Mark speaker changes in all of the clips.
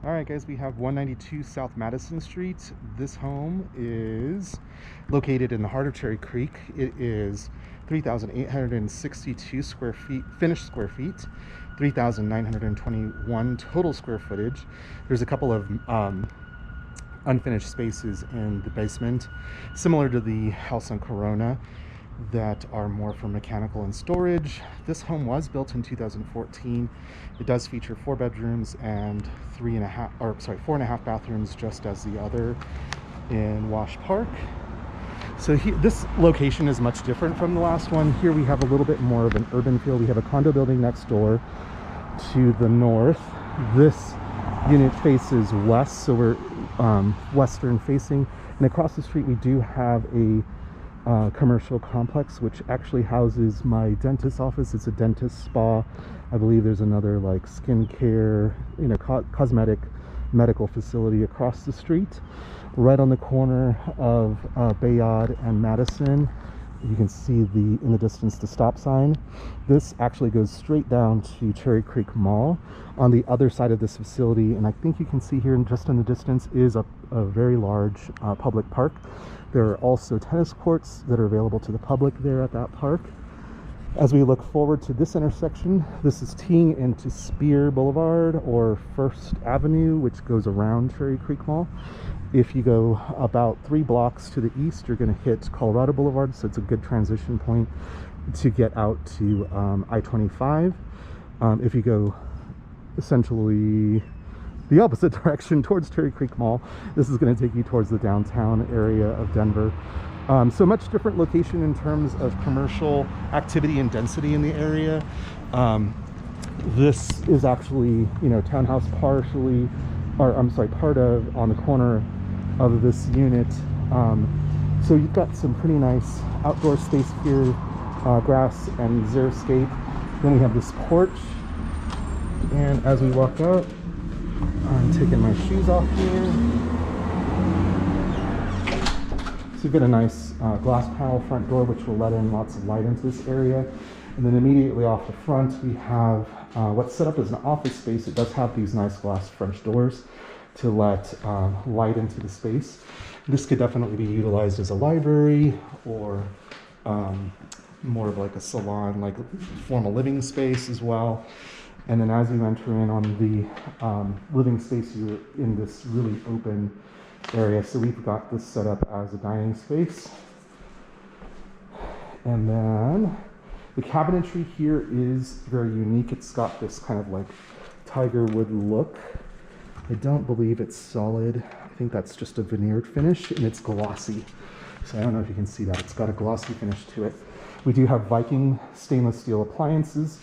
Speaker 1: All right, guys, we have 192 South Madison Street. This home is located in the heart of Cherry Creek. It is 3,862 square feet, finished square feet, 3,921 total square footage. There's a couple of unfinished spaces in the basement, similar to the house on Corona, that are more for mechanical and storage. This home was built in 2014. It does feature 4 bedrooms and 4.5 bathrooms, just as the other in Wash Park. So this location is much different from the last one. Here we have a little bit more of an urban feel. We have a condo building next door to the north. This unit faces west, so we're western facing, and across the street we do have a commercial complex which actually houses my dentist's office. It's a dentist spa. I believe there's another like skincare, cosmetic medical facility across the street, right on the corner of Bayard and Madison. You can see in the distance the stop sign. This actually goes straight down to Cherry Creek Mall. On the other side of this facility, and I think you can see here just in the distance, is a very large public park. There are also tennis courts that are available to the public there at that park. As we look forward to this intersection, this is teeing into Spear Boulevard or First Avenue, which goes around Cherry Creek Mall. If you go about 3 blocks to the east, you're going to hit Colorado Boulevard, so it's a good transition point to get out to I-25. If you go essentially the opposite direction towards Cherry Creek Mall, this is going to take you towards the downtown area of Denver. So much different location in terms of commercial activity and density in the area. This is actually, townhouse part of, on the corner of this unit. So you've got some pretty nice outdoor space here, grass and xeriscape. Then we have this porch, and as we walk out, I'm taking my shoes off here. So you've got a nice glass panel front door which will let in lots of light into this area. And then immediately off the front we have what's set up as an office space. It does have these nice glass French doors to let light into the space. This could definitely be utilized as a library or more of like a salon, like formal living space as well. And then as you enter in on the living space, you're in this really open area. So we've got this set up as a dining space. And then the cabinetry here is very unique. It's got this kind of like tiger wood look. I don't believe it's solid. I think that's just a veneered finish, and it's glossy. So I don't know if you can see that. It's got a glossy finish to it. We do have Viking stainless steel appliances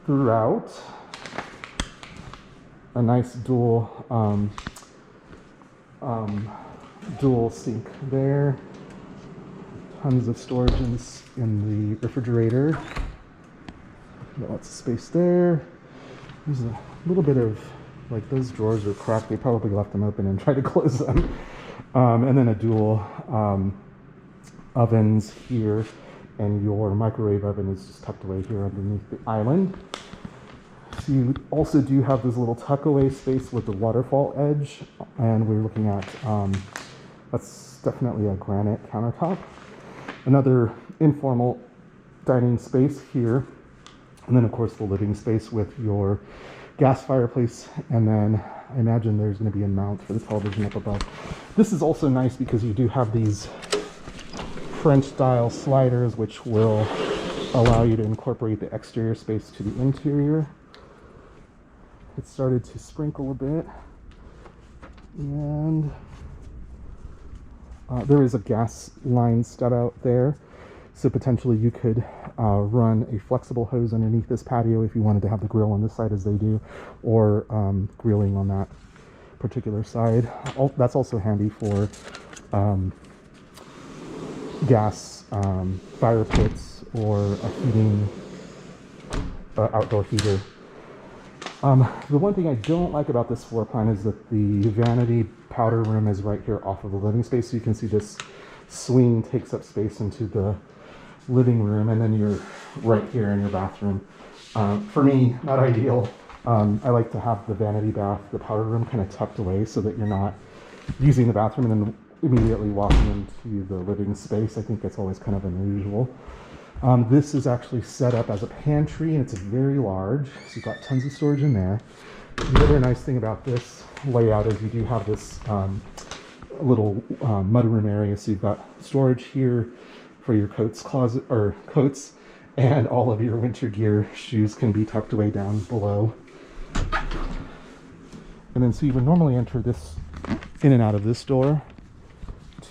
Speaker 1: throughout. A nice dual sink there. Tons of storage in the refrigerator. Got lots of space there. There's a little bit of, like, those drawers are cracked. They probably left them open and tried to close them. And then a dual ovens here, and your microwave oven is just tucked away here underneath the island. So you also do have this little tuck-away space with the waterfall edge, and we're looking at, that's definitely a granite countertop. Another informal dining space here, and then of course the living space with your gas fireplace, and then I imagine there's going to be a mount for the television up above. This is also nice because you do have these French-style sliders which will allow you to incorporate the exterior space to the interior. It started to sprinkle a bit, and there is a gas line stub out there, so potentially you could run a flexible hose underneath this patio if you wanted to have the grill on this side as they do, or grilling on that particular side. That's also handy for gas fire pits or a heating outdoor heater. The one thing I don't like about this floor plan is that the vanity powder room is right here off of the living space. So you can see this swing takes up space into the living room, and then you're right here in your bathroom. For me, not ideal. I like to have the vanity bath, the powder room, kind of tucked away so that you're not using the bathroom and then immediately walking into the living space. I think that's always kind of unusual. This is actually set up as a pantry, and it's very large, so you've got tons of storage in there. The other nice thing about this layout is you do have this little mudroom area, so you've got storage here for your coats closet, or coats, and all of your winter gear. Shoes can be tucked away down below. And then so you would normally enter this in and out of this door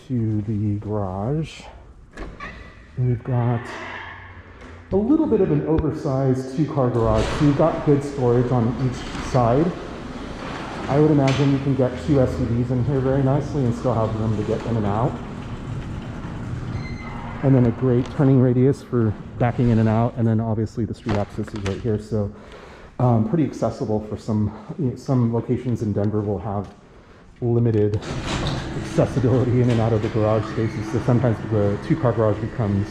Speaker 1: to the garage. And we've got a little bit of an oversized 2-car garage. So you've got good storage on each side. I would imagine you can get 2 SUVs in here very nicely and still have room to get in and out. And then a great turning radius for backing in and out. And then obviously the street access is right here. So pretty accessible for some locations in Denver will have limited accessibility in and out of the garage spaces. So sometimes the 2-car garage becomes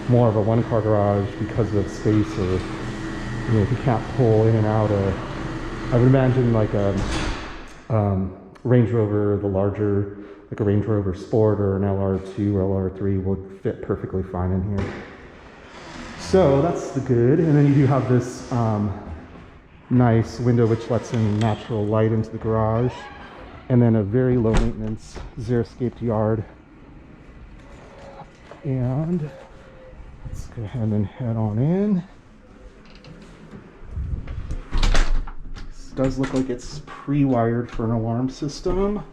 Speaker 1: more of a 1-car garage because of space, or if you can't pull in and out. I would imagine like a Range Rover, the larger, like a Range Rover Sport or an LR2 or LR3 would fit perfectly fine in here. So that's the good. And then you do have this nice window which lets in natural light into the garage, and then a very low maintenance xeriscaped yard. And let's go ahead and head on in. This does look like it's pre-wired for an alarm system.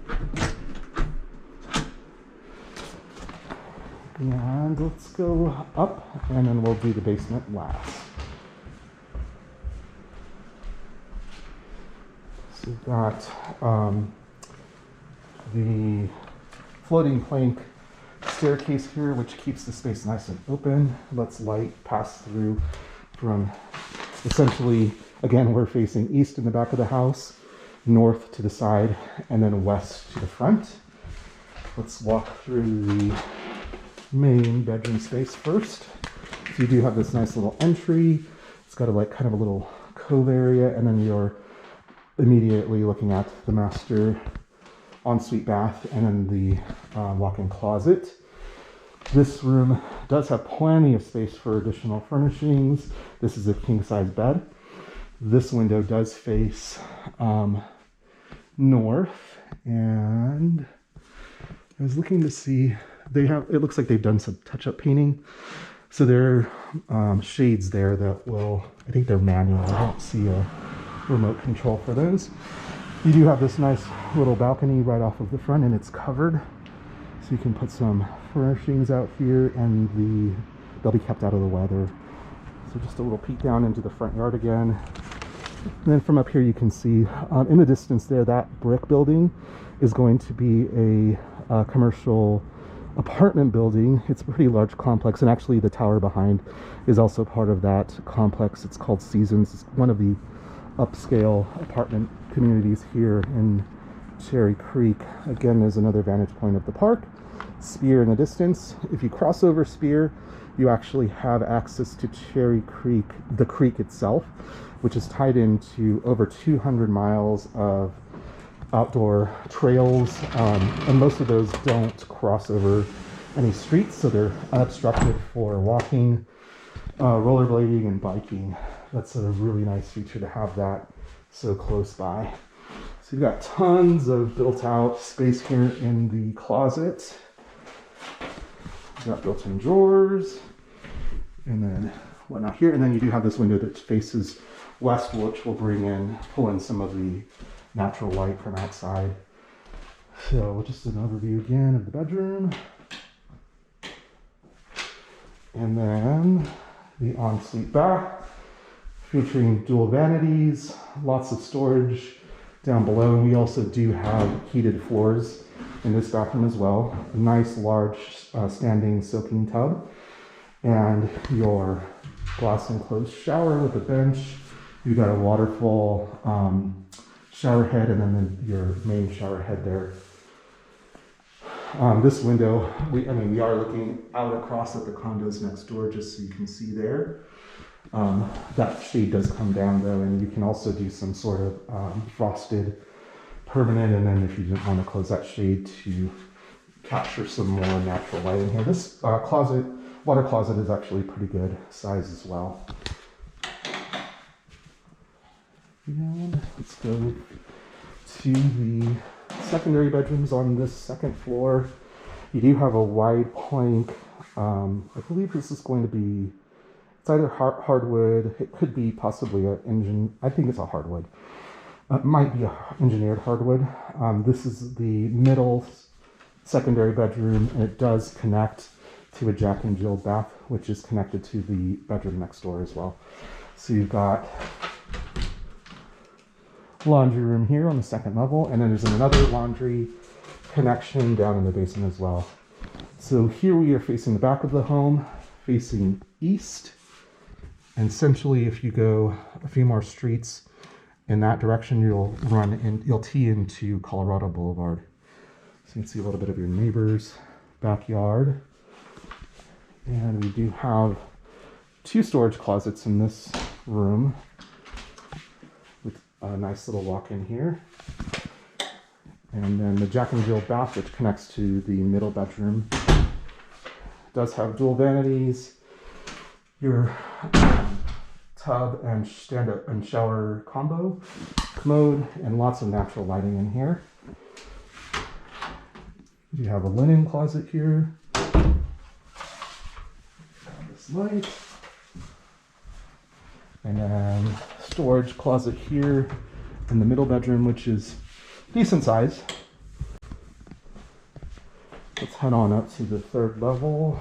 Speaker 1: And let's go up, and then we'll do the basement last. So we've got the floating plank staircase here, which keeps the space nice and open, lets light pass through from essentially, again, we're facing east in the back of the house, north to the side, and then west to the front. Let's walk through the main bedroom space first. So you do have this nice little entry. It's got a kind of a little cove area, and then you're immediately looking at the master ensuite bath and then the walk-in closet. This room does have plenty of space for additional furnishings. This is a king-size bed. This window does face north, and I was looking to see, it looks like they've done some touch-up painting. So there are shades there that will, I think they're manual. I don't see a remote control for those. You do have this nice little balcony right off of the front, and it's covered. So you can put some furnishings out here, and they'll be kept out of the weather. So just a little peek down into the front yard again. And then from up here you can see in the distance there, that brick building is going to be a commercial apartment building. It's a pretty large complex, and actually the tower behind is also part of that complex. It's called Seasons. It's one of the upscale apartment communities here in Cherry Creek. Again, there's another vantage point of the park. Spear in the distance. If you cross over Spear, you actually have access to Cherry Creek, the creek itself, which is tied into over 200 miles of outdoor trails, and most of those don't cross over any streets, so they're unobstructed for walking, rollerblading, and biking. That's a really nice feature to have that so close by. So you've got tons of built-out space here in the closet. You've got built-in drawers, and then whatnot here. And then you do have this window that faces west, which will pull in some of the natural light from outside. So just an overview again of the bedroom. And then the ensuite bath, featuring dual vanities, lots of storage down below. And we also do have heated floors in this bathroom as well. A nice large standing soaking tub, and your glass enclosed shower with a bench. You've got a waterfall shower head, and then your main shower head there. This window, we are looking out across at the condos next door, just so you can see there. That shade does come down though, and you can also do some sort of frosted permanent, and then if you didn't want to close that shade to capture some more natural light in here. This water closet is actually pretty good size as well. And let's go to the secondary bedrooms on this second floor. You do have a wide plank. I believe this is going to be, it's either hardwood, it could be possibly I think it's a hardwood. It might be a engineered hardwood. This is the middle secondary bedroom, and it does connect to a Jack and Jill bath, which is connected to the bedroom next door as well. So you've got laundry room here on the second level, and then there's another laundry connection down in the basement as well. So here we are facing the back of the home, facing east, and essentially if you go a few more streets in that direction, you'll tee into Colorado Boulevard. So you can see a little bit of your neighbor's backyard. And we do have 2 storage closets in this room with a nice little walk-in here. And then the Jack and Jill bath, which connects to the middle bedroom, does have dual vanities, your tub and stand-up and shower combo, commode, and lots of natural lighting in here. You have a linen closet here. This light. And then storage closet here in the middle bedroom, which is decent size. Let's head on up to the 3rd level.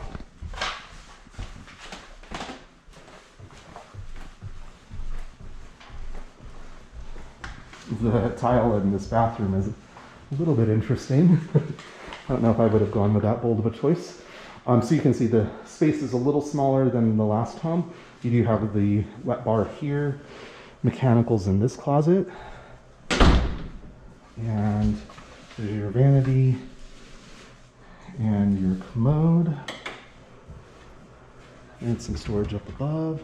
Speaker 1: The tile in this bathroom is a little bit interesting. I don't know if I would have gone with that bold of a choice. So you can see the space is a little smaller than the last home. You do have the wet bar here, mechanicals in this closet, and there's your vanity and your commode, and some storage up above.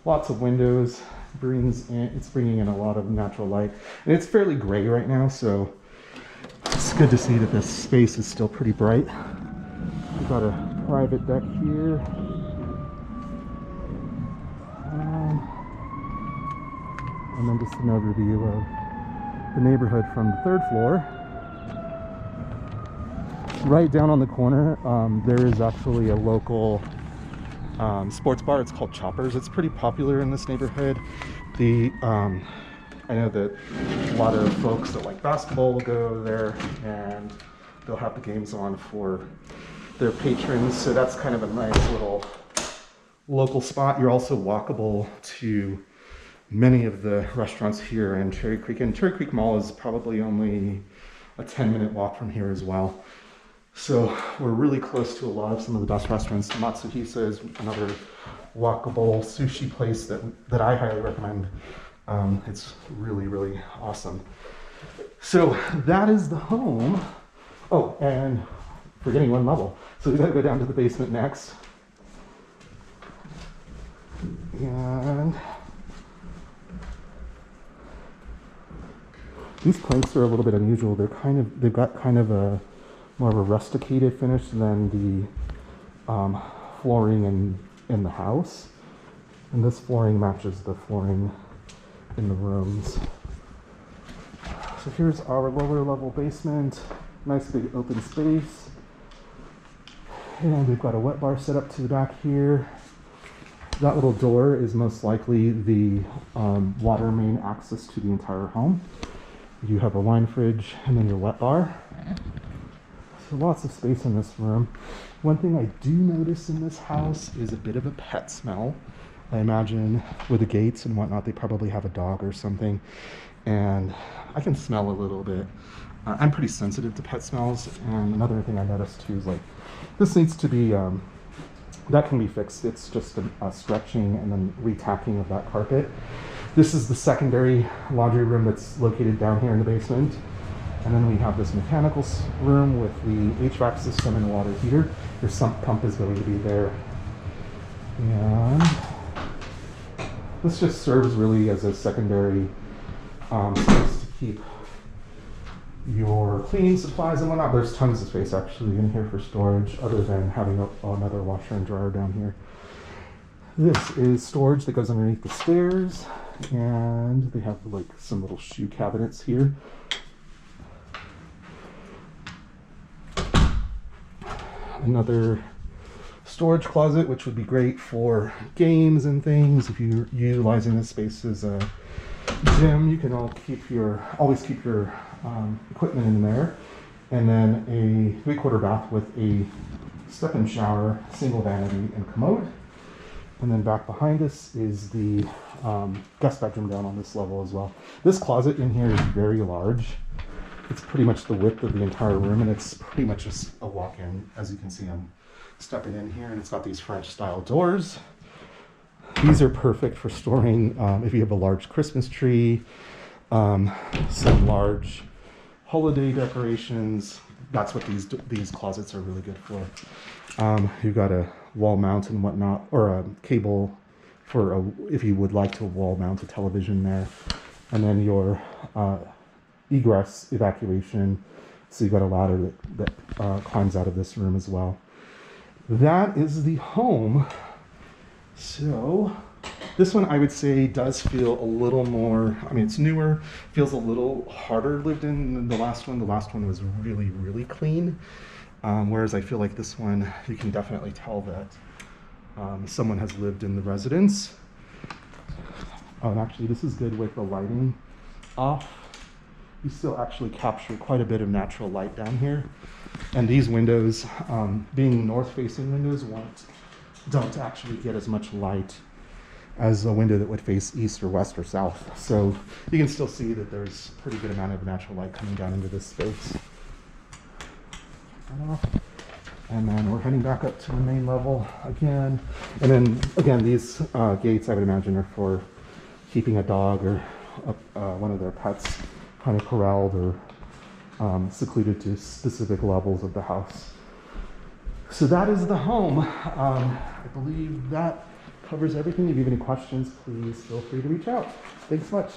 Speaker 1: Lots of windows. It's bringing in a lot of natural light, and it's fairly gray right now, so it's good to see that this space is still pretty bright. We've got a private deck here, and then just an overview of the neighborhood from the 3rd floor. Right down on the corner, there is actually a local sports bar. It's called Choppers. It's pretty popular in this neighborhood. I know that a lot of folks that like basketball will go there, and they'll have the games on for their patrons. So that's kind of a nice little local spot. You're also walkable to many of the restaurants here in Cherry Creek, and Cherry Creek Mall is probably only a 10-minute walk from here as well. So we're really close to some of the best restaurants. Matsuhisa is another walkable sushi place that I highly recommend. It's really, really awesome. So that is the home. Oh, and forgetting one level. So we gotta go down to the basement next. And these planks are a little bit unusual. They've got kind of a more of a rusticated finish than the flooring in the house. And this flooring matches the flooring in the rooms. So here's our lower level basement. Nice big open space. And we've got a wet bar set up to the back here. That little door is most likely the water main access to the entire home. You have a wine fridge and then your wet bar. So lots of space in this room. One thing I do notice in this house is a bit of a pet smell. I imagine with the gates and whatnot, they probably have a dog or something. And I can smell a little bit. I'm pretty sensitive to pet smells. And another thing I noticed too is like, this needs to be, that can be fixed. It's just a stretching and then retacking of that carpet. This is the secondary laundry room that's located down here in the basement. And then we have this mechanical room with the HVAC system and water heater. Your sump pump is going to be there. And this just serves really as a secondary space to keep your cleaning supplies and whatnot. There's tons of space actually in here for storage, other than having another washer and dryer down here. This is storage that goes underneath the stairs, and they have like some little shoe cabinets here. Another storage closet, which would be great for games and things. If you're utilizing this space as a gym, you can always keep your equipment in there. And then a 3/4 bath with a step-in shower, single vanity, and commode. And then back behind us is the guest bedroom down on this level as well. This closet in here is very large. It's pretty much the width of the entire room, and it's pretty much just a walk-in. As you can see, I'm stepping in here, and it's got these French-style doors. These are perfect for storing if you have a large Christmas tree, some large holiday decorations. That's what these closets are really good for. You've got a wall mount and whatnot, or a cable for if you would like to wall mount a television there, and then your egress evacuation. So you've got a ladder that climbs out of this room as well. That is the home. So this one I would say does feel a little more, I mean, it's newer, feels a little harder lived in than the last one. The last one was really, really clean. Whereas I feel like this one, you can definitely tell that someone has lived in the residence. Oh, and actually this is good with the lighting off. You still actually capture quite a bit of natural light down here. And these windows, being north-facing windows, don't actually get as much light as a window that would face east or west or south. So you can still see that there's a pretty good amount of natural light coming down into this space. And then we're heading back up to the main level again. And then again, these gates I would imagine are for keeping a dog or one of their pets kind of corralled or secluded to specific levels of the house. So that is the home. I believe that covers everything. If you have any questions, please feel free to reach out. Thanks much.